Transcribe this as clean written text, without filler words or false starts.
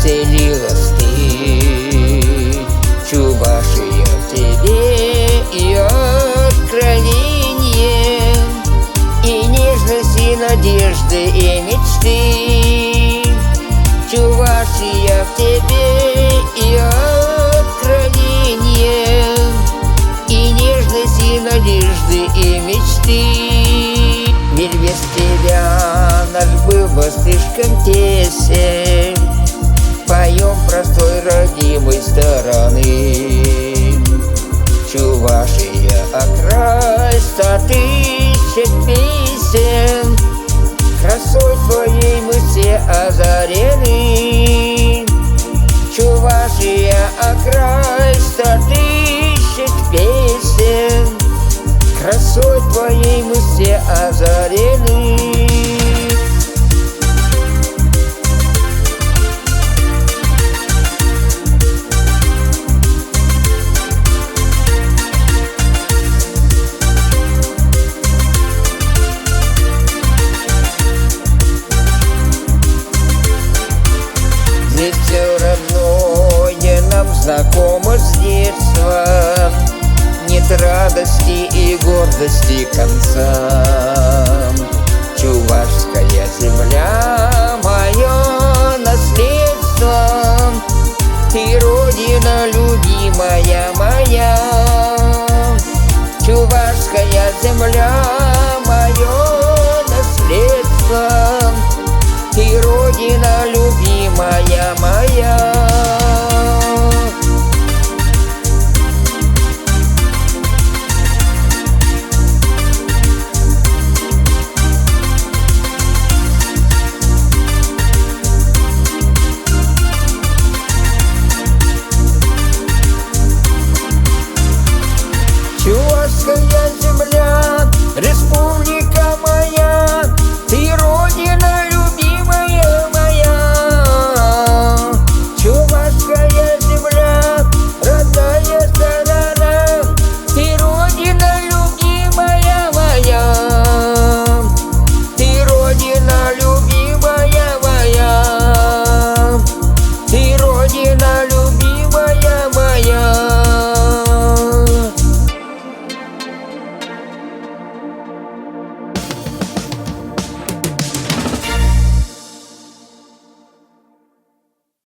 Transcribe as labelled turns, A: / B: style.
A: поселилась ты. Чувашия в тебе и откровение, и нежность, и надежды, и мечты. Чувашия в тебе и откровение, и нежность, и надежды, и мечты. Ведь без тебя наш был бы слишком тесен. Поем простой родимой стороны. Чувашия, окрай 100 тысяч песен, красой твоей мы все озарены. Чувашия, окрай 100 тысяч песен, красой твоей мы все озарены. Здесь все родное нам знакомо с детства, нет радости и гордости конца. Чувашская земля — мое наследство, ты родина любимая моя. Чувашская земля — мое наследство, ты родина любимая моя.